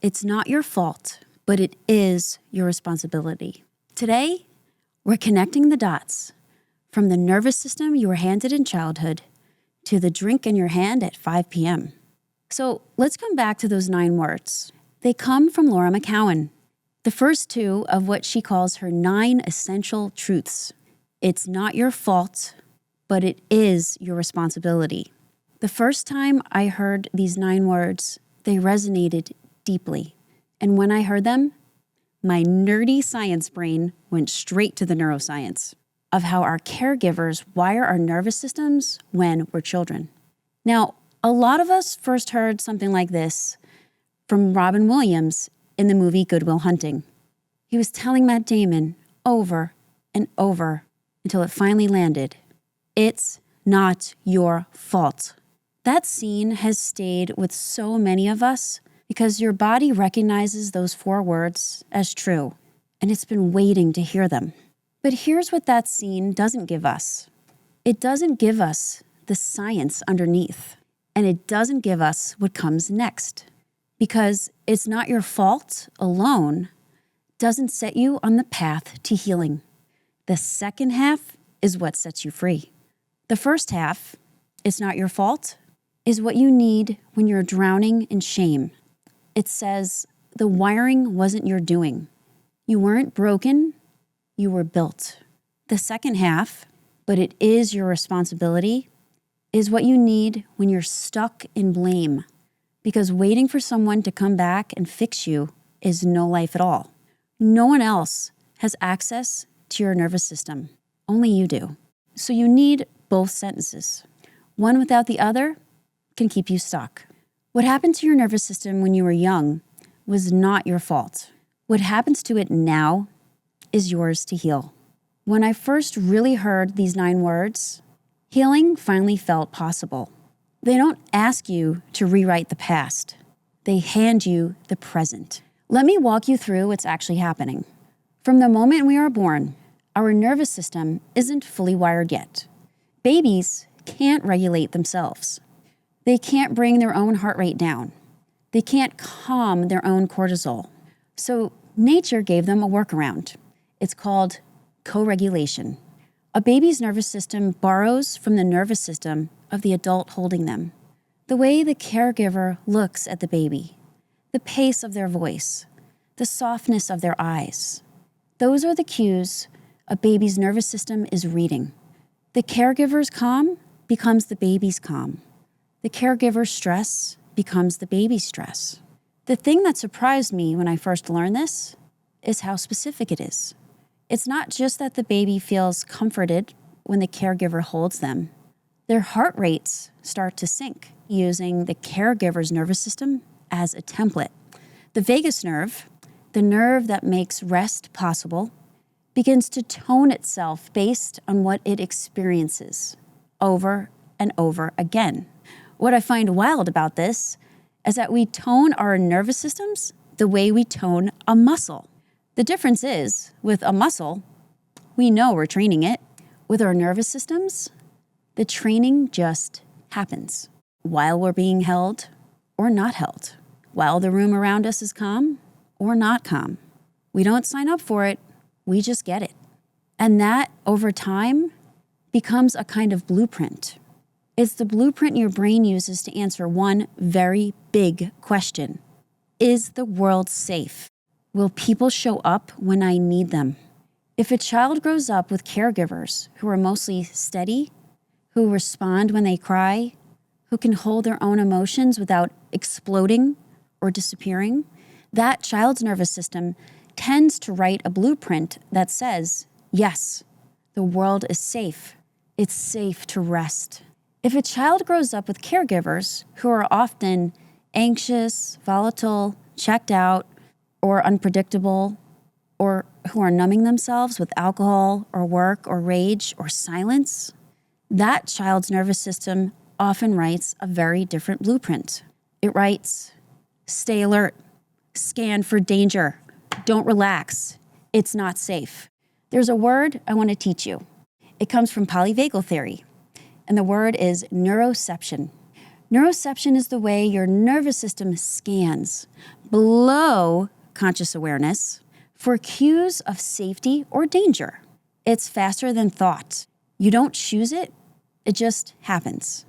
It's not your fault, but it is your responsibility. Today, we're connecting the dots from the nervous system you were handed in childhood to the drink in your hand at 5 p.m. So let's come back to those 9 words. They come from Laura McKowen, the first 2 of what she calls her 9 essential truths. It's not your fault, but it is your responsibility. The first time I heard these 9 words, they resonated deeply. And when I heard them, my nerdy science brain went straight to the neuroscience of how our caregivers wire our nervous systems when we're children. Now, a lot of us first heard something like this from Robin Williams in the movie Good Will Hunting. He was telling Matt Damon over and over until it finally landed. It's not your fault. That scene has stayed with so many of us because your body recognizes those 4 words as true, and it's been waiting to hear them. But here's what that scene doesn't give us. It doesn't give us the science underneath, and it doesn't give us what comes next. Because it's not your fault alone doesn't set you on the path to healing. The second half is what sets you free. The first half, it's not your fault, is what you need when you're drowning in shame. It says the wiring wasn't your doing. You weren't broken, you were built. The second half, but it is your responsibility, is what you need when you're stuck in blame. Because waiting for someone to come back and fix you is no life at all. No one else has access to your nervous system. Only you do. So you need both sentences. One without the other can keep you stuck. What happened to your nervous system when you were young was not your fault. What happens to it now is yours to heal. When I first really heard these 9 words, healing finally felt possible. They don't ask you to rewrite the past. They hand you the present. Let me walk you through what's actually happening. From the moment we are born, our nervous system isn't fully wired yet. Babies can't regulate themselves. They can't bring their own heart rate down. They can't calm their own cortisol. So nature gave them a workaround. It's called co-regulation. A baby's nervous system borrows from the nervous system of the adult holding them. The way the caregiver looks at the baby, the pace of their voice, the softness of their eyes. Those are the cues a baby's nervous system is reading. The caregiver's calm becomes the baby's calm. The caregiver's stress becomes the baby's stress. The thing that surprised me when I first learned this is how specific it is. It's not just that the baby feels comforted when the caregiver holds them. Their heart rates start to sync using the caregiver's nervous system as a template. The vagus nerve, the nerve that makes rest possible, begins to tone itself based on what it experiences over and over again. What I find wild about this is that we tone our nervous systems the way we tone a muscle. The difference is, with a muscle, we know we're training it. With our nervous systems, the training just happens while we're being held or not held, while the room around us is calm or not calm. We don't sign up for it, we just get it. And that, over time, becomes a kind of blueprint. It's the blueprint your brain uses to answer one very big question. Is the world safe? Will people show up when I need them? If a child grows up with caregivers who are mostly steady, who respond when they cry, who can hold their own emotions without exploding or disappearing, that child's nervous system tends to write a blueprint that says, yes, the world is safe. It's safe to rest. If a child grows up with caregivers who are often anxious, volatile, checked out, or unpredictable, or who are numbing themselves with alcohol or work or rage or silence, that child's nervous system often writes a very different blueprint. It writes, stay alert, scan for danger, don't relax, it's not safe. There's a word I want to teach you. It comes from polyvagal theory, and the word is neuroception. Neuroception is the way your nervous system scans, below conscious awareness for cues of safety or danger. It's faster than thought. You don't choose it, it just happens.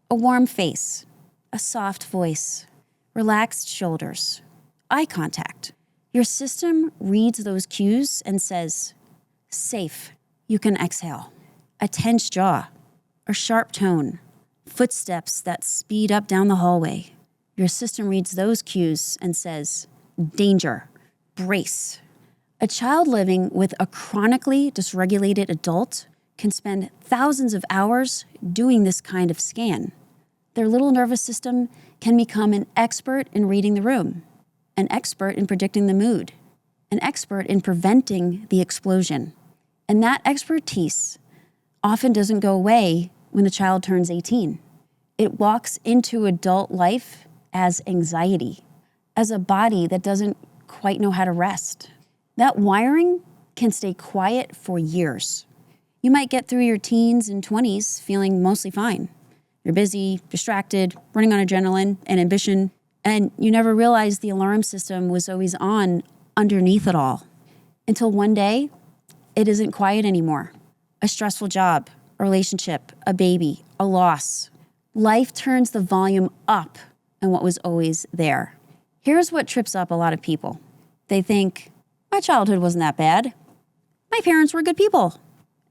A warm face, a soft voice, relaxed shoulders, eye contact. Your system reads those cues and says, safe, you can exhale. A tense jaw, a sharp tone, footsteps that speed up down the hallway. Your system reads those cues and says, danger, brace. A child living with a chronically dysregulated adult can spend thousands of hours doing this kind of scan. Their little nervous system can become an expert in reading the room, an expert in predicting the mood, an expert in preventing the explosion. And that expertise often doesn't go away when the child turns 18. It walks into adult life as anxiety, as a body that doesn't quite know how to rest. That wiring can stay quiet for years. You might get through your teens and 20s feeling mostly fine. You're busy, distracted, running on adrenaline and ambition, and you never realized the alarm system was always on underneath it all. Until one day, it isn't quiet anymore. A stressful job, a relationship, a baby, a loss. Life turns the volume up on what was always there. Here's what trips up a lot of people. They think, my childhood wasn't that bad. My parents were good people.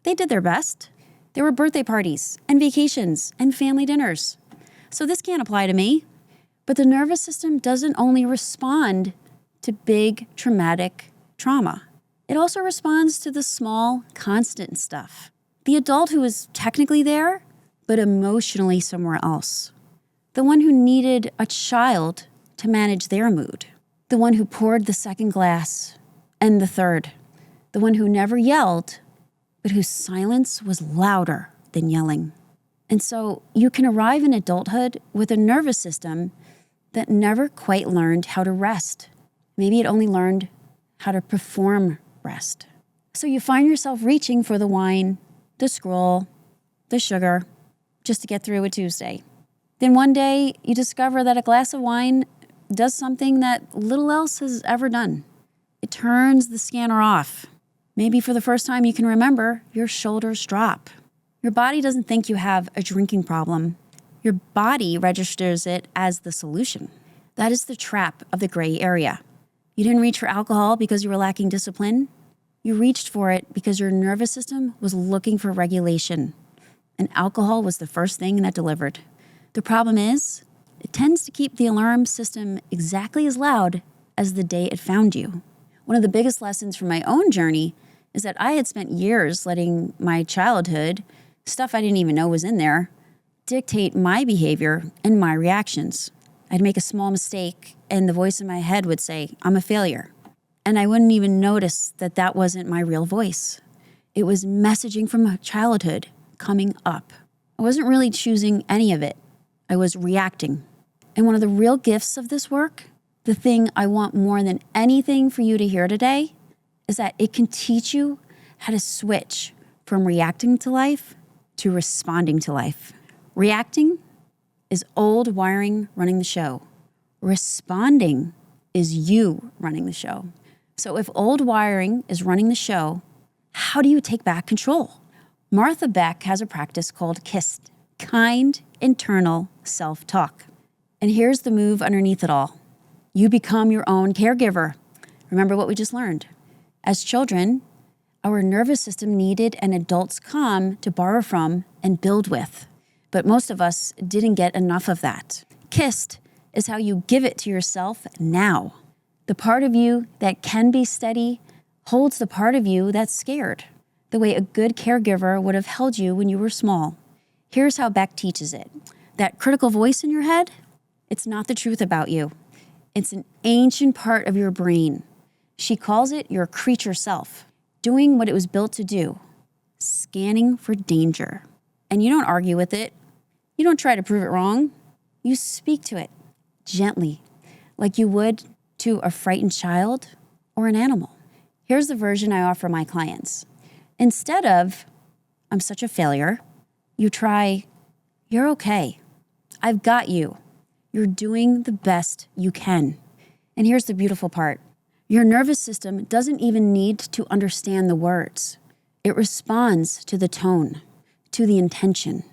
They did their best. There were birthday parties and vacations and family dinners. So this can't apply to me. But the nervous system doesn't only respond to big traumatic trauma. It also responds to the small, constant stuff. The adult who is technically there, but emotionally somewhere else. The one who needed a child to manage their mood. The one who poured the second glass and the third. The one who never yelled, but whose silence was louder than yelling. And so you can arrive in adulthood with a nervous system that never quite learned how to rest. Maybe it only learned how to perform rest. So you find yourself reaching for the wine, the scroll, the sugar, just to get through a Tuesday. Then one day you discover that a glass of wine does something that little else has ever done. It turns the scanner off. Maybe for the first time you can remember, your shoulders drop. Your body doesn't think you have a drinking problem. Your body registers it as the solution. That is the trap of the gray area. You didn't reach for alcohol because you were lacking discipline. You reached for it because your nervous system was looking for regulation. And alcohol was the first thing that delivered. The problem is, it tends to keep the alarm system exactly as loud as the day it found you. One of the biggest lessons from my own journey is that I had spent years letting my childhood, stuff I didn't even know was in there, dictate my behavior and my reactions. I'd make a small mistake and the voice in my head would say, I'm a failure. And I wouldn't even notice that that wasn't my real voice. It was messaging from childhood coming up. I wasn't really choosing any of it. I was reacting. And one of the real gifts of this work, the thing I want more than anything for you to hear today, is that it can teach you how to switch from reacting to life to responding to life. Reacting is old wiring running the show. Responding is you running the show. So if old wiring is running the show, how do you take back control? Martha Beck has a practice called KIST, Kind Internal Self-Talk. And here's the move underneath it all. You become your own caregiver. Remember what we just learned. As children, our nervous system needed an adult's calm to borrow from and build with. But most of us didn't get enough of that. KIST is how you give it to yourself now. The part of you that can be steady holds the part of you that's scared, the way a good caregiver would have held you when you were small. Here's how Beck teaches it. That critical voice in your head, it's not the truth about you. It's an ancient part of your brain. She calls it your creature self, doing what it was built to do, scanning for danger. And you don't argue with it. You don't try to prove it wrong. You speak to it gently, like you would to a frightened child or an animal. Here's the version I offer my clients. Instead of, I'm such a failure, you try, you're okay. I've got you. You're doing the best you can. And here's the beautiful part. Your nervous system doesn't even need to understand the words. It responds to the tone, to the intention,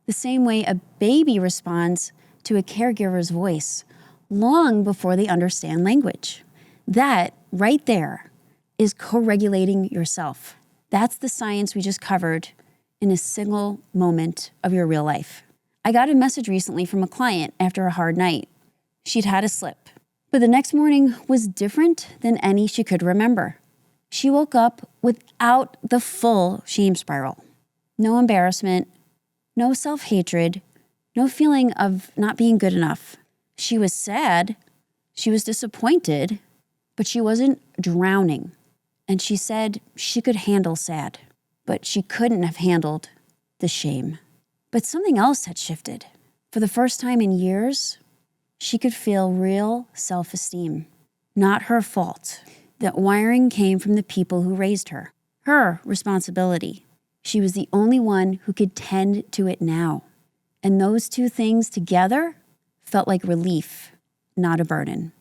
the same way a baby responds to a caregiver's voice long before they understand language. That right there is co-regulating yourself. That's the science we just covered in a single moment of your real life. I got a message recently from a client after a hard night. She'd had a slip, but the next morning was different than any she could remember. She woke up without the full shame spiral. No embarrassment, no self-hatred, no feeling of not being good enough. She was sad, she was disappointed, but she wasn't drowning. And she said she could handle sad, but she couldn't have handled the shame. But something else had shifted. For the first time in years, she could feel real self-esteem. Not her fault. That wiring came from the people who raised her. Her responsibility. She was the only one who could tend to it now. And those two things together felt like relief, not a burden.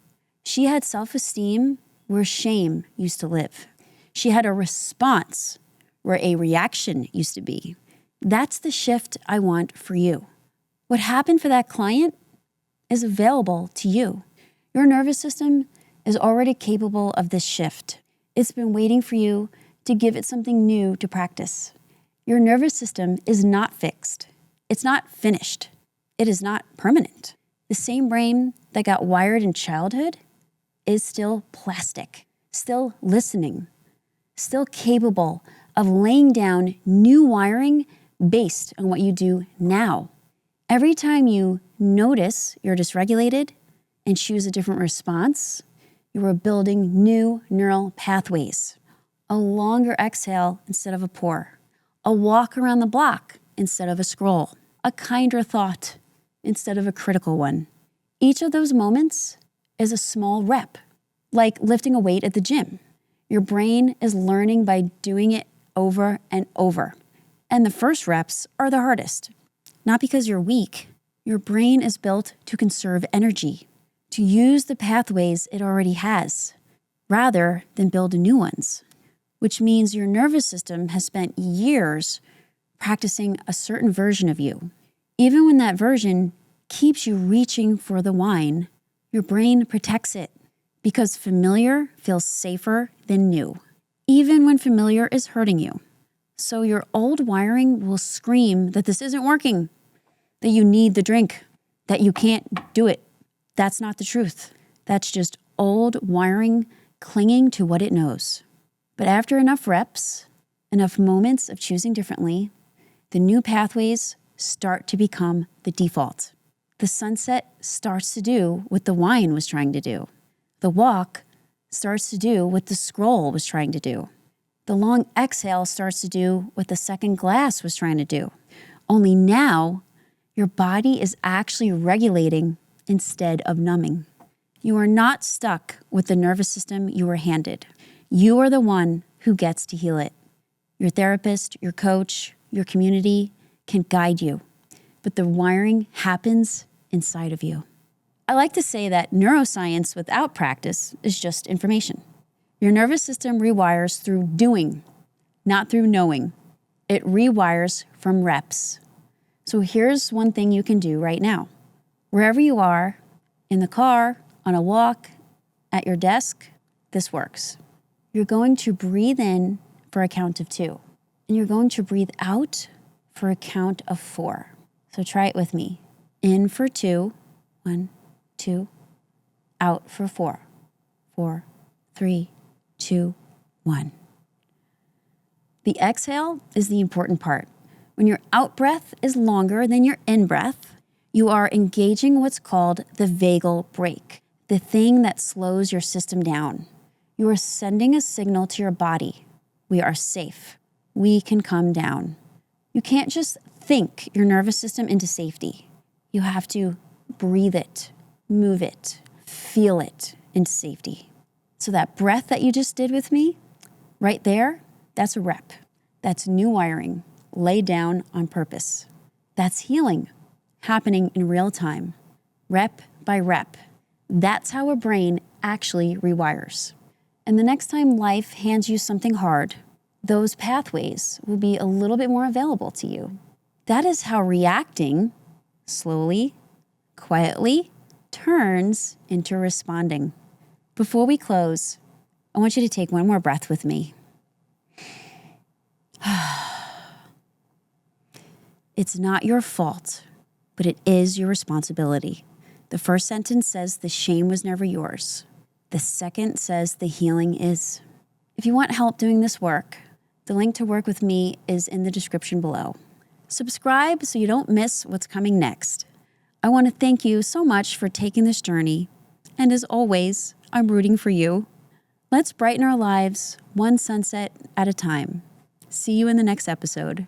She had self-esteem where shame used to live. She had a response where a reaction used to be. That's the shift I want for you. What happened for that client is available to you. Your nervous system is already capable of this shift. It's been waiting for you to give it something new to practice. Your nervous system is not fixed. It's not finished. It is not permanent. The same brain that got wired in childhood is still plastic, still listening, still capable of laying down new wiring based on what you do now. Every time you notice you're dysregulated and choose a different response, you are building new neural pathways. A longer exhale instead of a pour. A walk around the block instead of a scroll. A kinder thought instead of a critical one. Each of those moments is a small rep, like lifting a weight at the gym. Your brain is learning by doing it over and over. And the first reps are the hardest. Not because you're weak. Your brain is built to conserve energy, to use the pathways it already has, rather than build new ones. Which means your nervous system has spent years practicing a certain version of you. Even when that version keeps you reaching for the wine, your brain protects it because familiar feels safer than new, even when familiar is hurting you. So your old wiring will scream that this isn't working, that you need the drink, that you can't do it. That's not the truth. That's just old wiring clinging to what it knows. But after enough reps, enough moments of choosing differently, the new pathways start to become the default. The sunset starts to do what the wine was trying to do. The walk starts to do what the scroll was trying to do. The long exhale starts to do what the second glass was trying to do. Only now, your body is actually regulating instead of numbing. You are not stuck with the nervous system you were handed. You are the one who gets to heal it. Your therapist, your coach, your community can guide you, but the wiring happens inside of you. I like to say that neuroscience without practice is just information. Your nervous system rewires through doing, not through knowing. It rewires from reps. So here's one thing you can do right now. Wherever you are, in the car, on a walk, at your desk, this works. You're going to breathe in for a count of 2, and you're going to breathe out for a count of 4. So try it with me. In for 2, 1, 2, out for 4, 4, 3, 2, 1. The exhale is the important part. When your out breath is longer than your in breath, you are engaging what's called the vagal brake, the thing that slows your system down. You are sending a signal to your body. We are safe. We can come down. You can't just think your nervous system into safety. You have to breathe it, move it, feel it into safety. So that breath that you just did with me, right there, that's a rep. That's new wiring, laid down on purpose. That's healing, happening in real time, rep by rep. That's how a brain actually rewires. And the next time life hands you something hard, those pathways will be a little bit more available to you. That is how reacting slowly, quietly turns into responding. Before we close, I want you to take one more breath with me. It's not your fault, but it is your responsibility. The first sentence says the shame was never yours. The second says the healing is. If you want help doing this work, the link to work with me is in the description below. Subscribe so you don't miss what's coming next. I want to thank you so much for taking this journey. And as always, I'm rooting for you. Let's brighten our lives one sunset at a time. See you in the next episode.